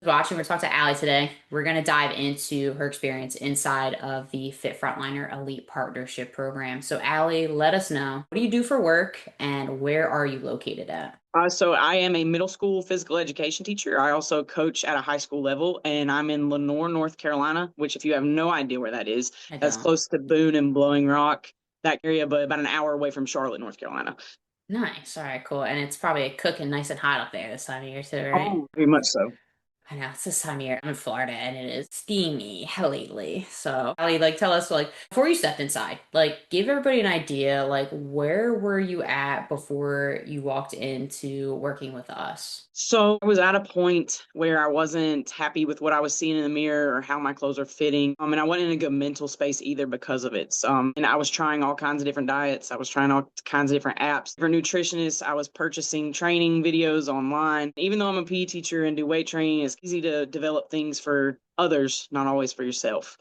Watching, we're talking to Allie today. We're going to dive into her experience inside of the Fit Frontliner Elite Partnership Program. So, Allie, let us know, what do you do for work and where are you located at? So I am a middle school physical education teacher. I also coach at a high school level, and I'm in Lenore, North Carolina, which if you have no idea where that is, I that's don't. close to Boone and Blowing Rock, that area, but about an hour away from Charlotte, North Carolina. Nice. All right, cool. And it's probably cooking nice and hot up there this time of year, too, right? Oh, very much so. I know it's this time of year. I'm in Florida and it is steamy lately. So, Ali, like, tell us, like, before you stepped inside, like, give everybody an idea, like, where were you at before you walked into working with us? So I was at a point where I wasn't happy with what I was seeing in the mirror or how my clothes are fitting. And I wasn't in a good mental space either because of it. And I was trying all kinds of different diets. I was trying all kinds of different apps for nutritionists. I was purchasing training videos online. Even though I'm a PE teacher and do weight training, it's easy to develop things for others, not always for yourself.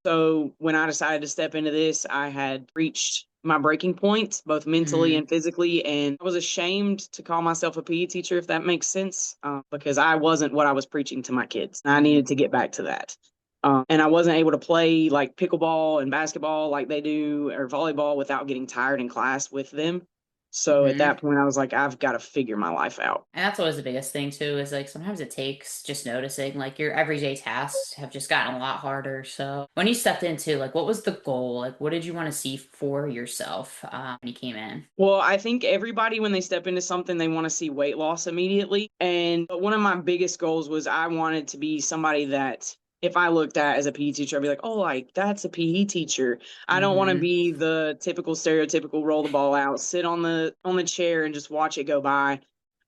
So when I decided to step into this, I had reached my breaking point, both mentally Hmm. and physically. And I was ashamed to call myself a PE teacher, if that makes sense, because I wasn't what I was preaching to my kids. I Hmm. needed to get back to that. And I wasn't able to play like pickleball and basketball like they do or volleyball without getting tired in class with them. So at Hmm. that point, I was like, I've got to figure my life out. And that's always the biggest thing too, is like sometimes it takes just noticing, like your everyday tasks have just gotten a lot harder. So when you stepped into, like, what was the goal? Like, what did you want to see for yourself when you came in? Well, I think everybody, when they step into something, they want to see weight loss immediately. And but one of my biggest goals was I wanted to be somebody that if I looked at as a PE teacher, I'd be like, oh, like that's a PE teacher. I don't want to Hmm. be the typical stereotypical roll the ball out, sit on the chair and just watch it go by.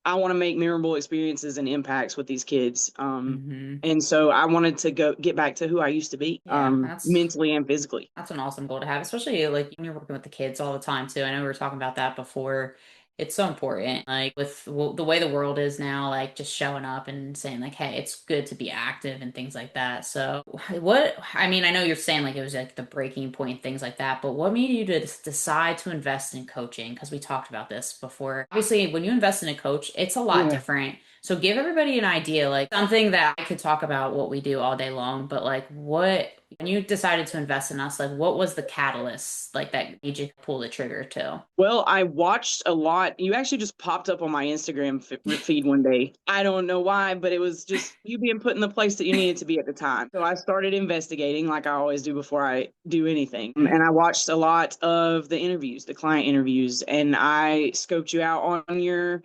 I want to make memorable experiences and impacts with these kids. Hmm. And so I wanted to go get back to who I used to be, Yeah, mentally and physically. that's an awesome goal to have, especially like when you're working with the kids all the time too. I know we were talking about that before. It's so important, like with the way the world is now, like just showing up and saying like, "Hey, it's good to be active" and things like that. So, what I mean, I know you're saying like it was like the breaking point, things like that, but what made you to decide to invest in coaching? Because we talked about this before. Obviously, when you invest in a coach, it's a lot Yeah. different. So, give everybody an idea, like something that I could talk about what we do all day long, but like what when you decided to invest in us, like what was the catalyst like that made you pull the trigger too? Well, I watched a lot. You actually just popped up on my Instagram feed one day. I don't know why, but it was just you being put in the place that you needed to be at the time. So I started investigating like I always do before I do anything. And I watched a lot of the interviews, the client interviews, and I scoped you out on your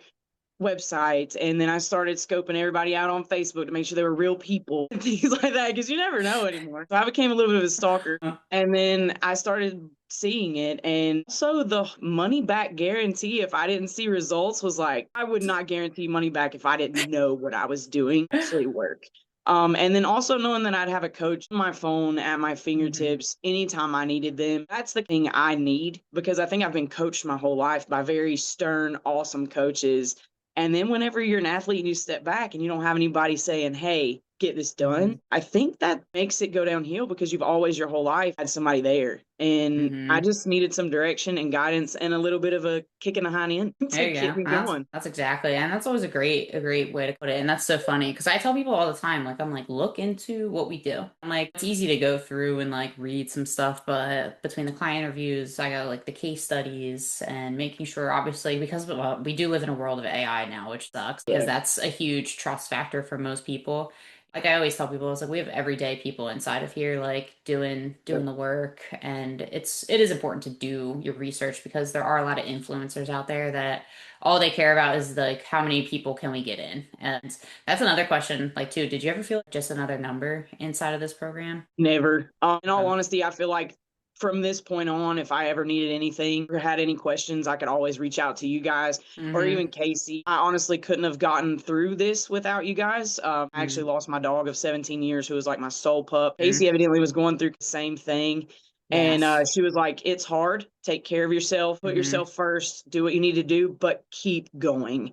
website, and then I started scoping everybody out on Facebook to make sure they were real people and things like that because you never know anymore. So I became a little bit of a stalker, and then I started seeing it. And so the money back guarantee, if I didn't see results, was like I would not guarantee money back if I didn't know what I was doing actually work. And then also knowing that I'd have a coach on my phone at my Hmm. fingertips anytime I needed them. That's the thing I need because I think I've been coached my whole life by very stern, awesome coaches, and then whenever you're an athlete and you step back and you don't have anybody saying, hey, get this done, Hmm. I think that makes it go downhill because you've always your whole life had somebody there. And I Hmm. just needed some direction and guidance and a little bit of a kick in the hind end There to you get go. me going. That's exactly, and that's always a great way to put it. And that's so funny because I tell people all the time, like I'm like, look into what we do. I'm like, it's easy to go through and like read some stuff, but between the client interviews, I got like the case studies and making sure, obviously, because well, we do live in a world of AI now, which sucks because Yeah. that's a huge trust factor for most people. Like I always tell people, it's like we have everyday people inside of here, like doing Yep. the work, and it is important to do your research because there are a lot of influencers out there that all they care about is like how many people can we get in, and that's another question. Like, too, did you ever feel like just another number inside of this program? Never. In all Uh, honesty, I feel like from this point on, if I ever needed anything or had any questions, I could always reach out to you guys or mm-hmm. even Casey. I honestly couldn't have gotten through this without you guys. I actually Mm-hmm. lost my dog of 17 years who was like my soul pup. Mm-hmm. Casey evidently was going through the same thing. And Yes. she was like, it's hard. Take care of yourself, put Mm-hmm. yourself first, do what you need to do, but keep going.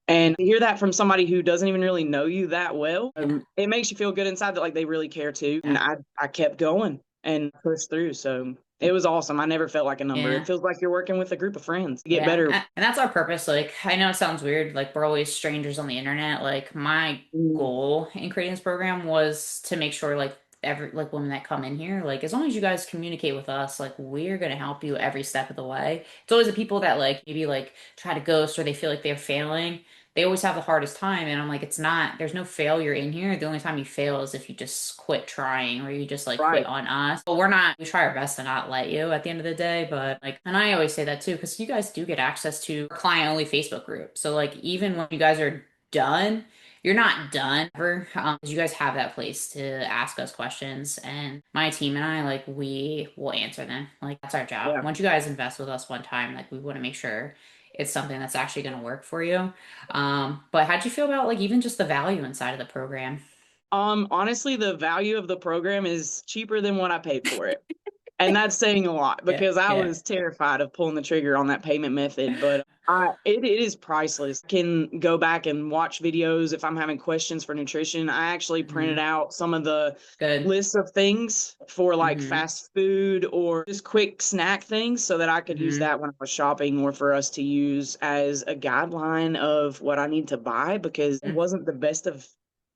And to hear that from somebody who doesn't even really know you that well, Yeah. it makes you feel good inside that like they really care too. And Yeah. I kept going and pushed through. So It was awesome. I never felt like a number. It Yeah. feels like you're working with a group of friends to get Yeah. better. And that's our purpose. Like, I know it sounds weird. Like, we're always strangers on the internet. Like, my Mm, goal in creating this program was to make sure, like, every, like, women that come in here, like, as long as you guys communicate with us, like, we're going to help you every step of the way. It's always the people that, like, maybe, like, try to ghost or they feel like they're failing. They always have the hardest time. And I'm like, it's not, there's no failure in here. The only time you fail is if you just quit trying or you just like quit right. on us. But we're not, we try our best to not let you at the end of the day. But like, and I always say that too, because you guys do get access to client only Facebook group. So like, even when you guys are done, you're not done ever. 'Cause you guys have that place to ask us questions. And my team and I, like, we will answer them. Like, that's our job. Yeah. Once you guys invest with us one time, like, we want to make sure it's something that's actually going to work for you. But how'd you feel about like even just the value inside of the program? Honestly, the value of the program is cheaper than what I paid for it. And that's saying a lot Yeah, because I yeah. was terrified of pulling the trigger on that payment method, but it is priceless. I can go back and watch videos if I'm having questions for nutrition. I actually printed Hmm. out some of the Good. lists of things for like Hmm. fast food or just quick snack things so that I could use Hmm. that when I was shopping or for us to use as a guideline of what I need to buy because I wasn't the best of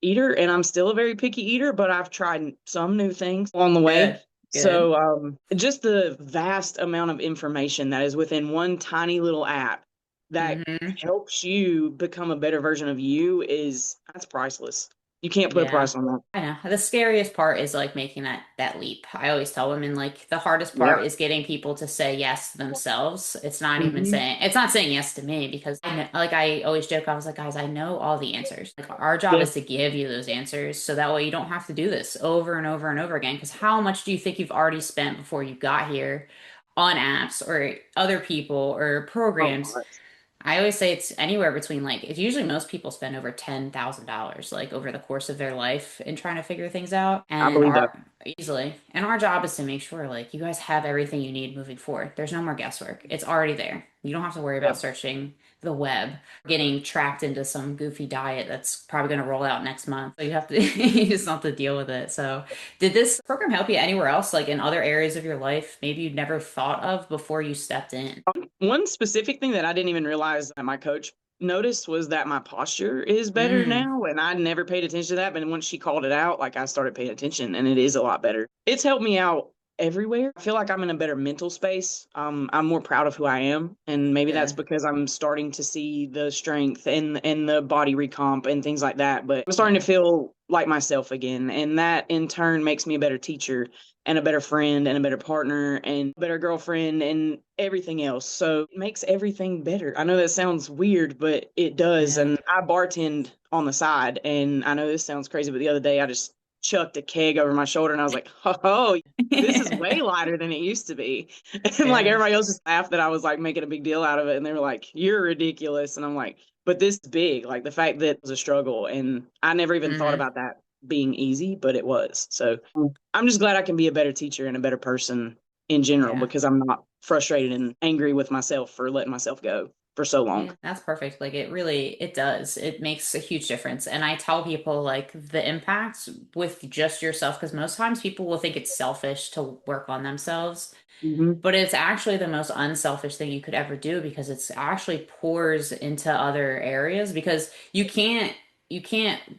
eater and I'm still a very picky eater, but I've tried some new things along the way. Good. Good. So, just the vast amount of information that is within one tiny little app that Hmm. helps you become a better version of you is that's priceless. You can't put a Yeah. price on that. I know. The scariest part is like making that leap. I always tell women like the hardest Yeah. part is getting people to say yes to themselves. It's not even Hmm. saying it's not saying yes to me because I know, like I always joke, I was like, guys, I know all the answers. Like our job Yeah. is to give you those answers so that way you don't have to do this over and over and over again. Because how much do you think you've already spent before you got here on apps or other people or A programs? lot. I always say it's anywhere between like it's usually most people spend over $10,000 like over the course of their life in trying to figure things out. I And believe that. our easily. And our job is to make sure like you guys have everything you need moving forward. There's no more guesswork. It's already there. You don't have to worry Yeah. about searching the web, getting tracked into some goofy diet that's probably going to roll out next month. So you have to you just have to deal with it. So did this program help you anywhere else, like in other areas of your life, maybe you'd never thought of before you stepped in? One specific thing that I didn't even realize that my coach noticed was that my posture is better Mm, now. And I never paid attention to that. But once she called it out, like I started paying attention and it is a lot better. It's helped me out everywhere. I feel like I'm in a better mental space. I'm more proud of who I am. And maybe that's good. because I'm starting to see the strength and the body recomp and things like that. But I'm starting to Yeah. feel like myself again. And that in turn makes me a better teacher and a better friend and a better partner and a better girlfriend and everything else. So it makes everything better. I know that sounds weird, but it does. Yeah. And I bartend on the side. And I know this sounds crazy, but the other day I just chucked a keg over my shoulder and I was like, oh, this is way lighter than it used to be. And like Yeah. everybody else just laughed that I was like making a big deal out of it. And they were like, you're ridiculous. And I'm like, but this is big. Like the fact that it was a struggle. And I never even thought Hmm. about that being easy, but it was. So I'm just glad I can be a better teacher and a better person in general Yeah. because I'm not frustrated and angry with myself for letting myself go for so long. Yeah, that's perfect. Like it really, it does. It makes a huge difference. And I tell people like the impact with just yourself, because most times people will think it's selfish to work on themselves, Hmm. but it's actually the most unselfish thing you could ever do because it's actually pours into other areas because you can't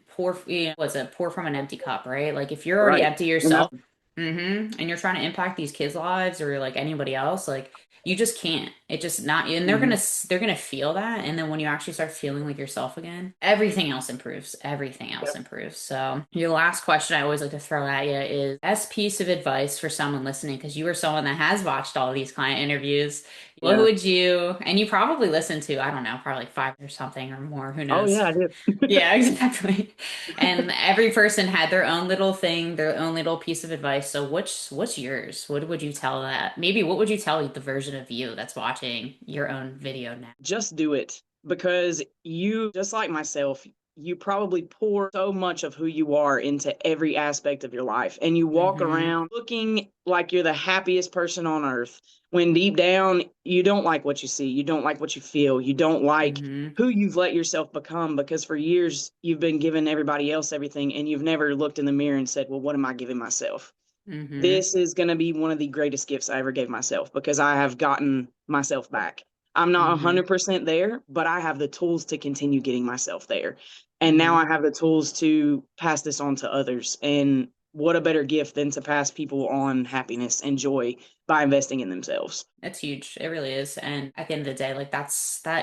pour, what's it, pour from an empty cup, right? Like if you're already Right. empty And yourself, that's, and you're trying to impact these kids' lives or like anybody else, like you just can't. It just not, and mhm. they're gonna feel that, and then when you actually start feeling like yourself again, everything else improves. Everything else Yep. improves. So your last question I always like to throw at you is best piece of advice for someone listening because you are someone that has watched all these client interviews. What Yeah. would you, and you probably listen to, I don't know, probably like five or something or more, who Oh, knows? yeah, I did. Yeah, exactly. And every person had their own little thing, their own little piece of advice. So what's yours? What would you tell that? Maybe what would you tell the version of you that's watching your own video now? Just do it because you, just like myself, you probably pour so much of who you are into every aspect of your life. And you walk Hmm. around looking like you're the happiest person on earth when deep down you don't like what you see. You don't like what you feel. You don't like Hmm. who you've let yourself become because for years you've been giving everybody else everything and you've never looked in the mirror and said, well, what am I giving myself? Mm-hmm. This is going to be one of the greatest gifts I ever gave myself because I have gotten myself back. I'm not Mm-hmm. 100% there, but I have the tools to continue getting myself there. And now Mm-hmm. I have the tools to pass this on to others. And what a better gift than to pass people on happiness and joy by investing in themselves. It's huge. It really is. And at the end of the day, like that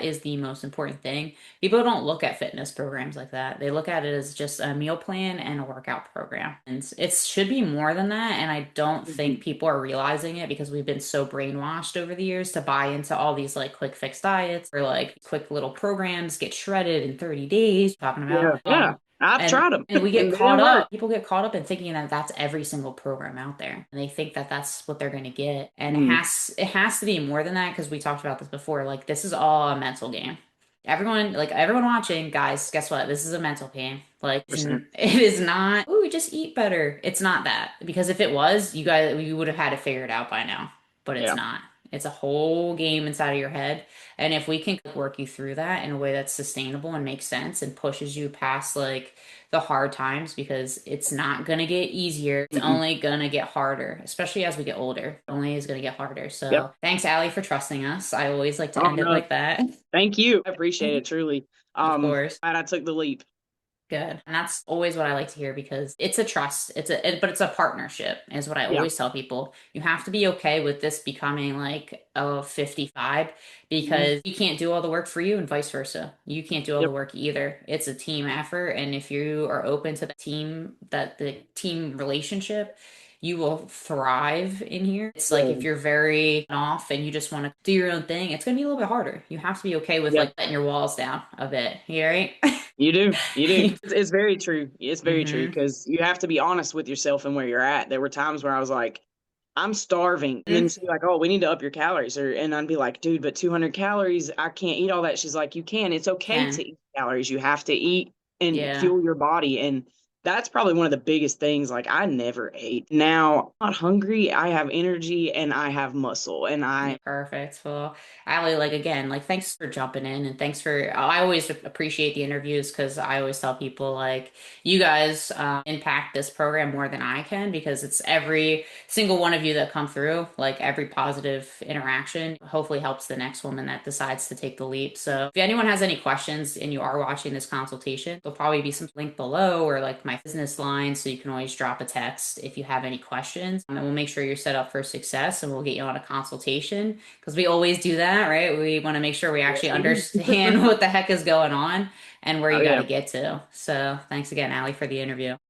is the most important thing. People don't look at fitness programs like that. They look at it as just a meal plan and a workout program. And it should be more than that. And I don't think Mhm. people are realizing it because we've been so brainwashed over the years to buy into all these like quick fix diets or like quick little programs, get shredded in 30 days, talking about. Yeah. Yeah. I've And tried them and we get and they caught didn't work. up. People get caught up in thinking that that's every single program out there, and they think that that's what they're going to get. And Mm, it has to be more than that because we talked about this before. Like this is all a mental game. Everyone watching, guys, guess what? This is a mental game. Like percent. it is not. Oh, just eat better. It's not that because if it was, you would have had it figured out by now. But it's Yeah. not. It's a whole game inside of your head. And if we can work you through that in a way that's sustainable and makes sense and pushes you past like the hard times, because it's not going to get easier. It's Mm-mm. only going to get harder, especially as we get older. It only is going to get harder. Yep. So thanks, Allie, for trusting us. I always like to Oh, end it no. like that. Thank you. I appreciate it truly. Of course. Glad I took the leap. Good. And that's always what I like to hear because it's a trust. But it's a partnership, is what I Yeah. always tell people. You have to be okay with this becoming like a 55 Mhm. because you can't do all the work for you and vice versa. You can't do all the Yep. work either. It's a team effort. And if you are open to the team relationship, you will thrive in here. It's like if Yeah. you're very off and you just want to do your own thing, it's going to be a little bit harder. You have to be okay with Yep. like letting your walls down a bit. You right? You do. You do. It's very true. It's very true hmm because you have to be honest with yourself and where you're at. There were times where I was like, I'm starving. And then she's like, oh, we need to up your calories. And I'd be like, dude, but 200 calories, I can't eat all that. She's like, you can. It's okay Can. to eat calories. You have to eat and Yeah. fuel your body. And that's probably one of the biggest things. Like, I never ate. Now, I'm not hungry. I have energy and I have muscle. And Yeah, I, perfect. Well, Allie, like again, like thanks for jumping in and thanks for I always appreciate the interviews because I always tell people like you guys impact this program more than I can because it's every single one of you that come through, like every positive interaction hopefully helps the next woman that decides to take the leap. So if anyone has any questions and you are watching this consultation, there'll probably be some link below or like my business line so you can always drop a text if you have any questions. And we'll make sure you're set up for success and we'll get you on a consultation because we always do that, right? We want to make sure we yes, actually we do. understand what the heck is going on and where Oh, you got to yeah. get to. So thanks again, Allie, for the interview.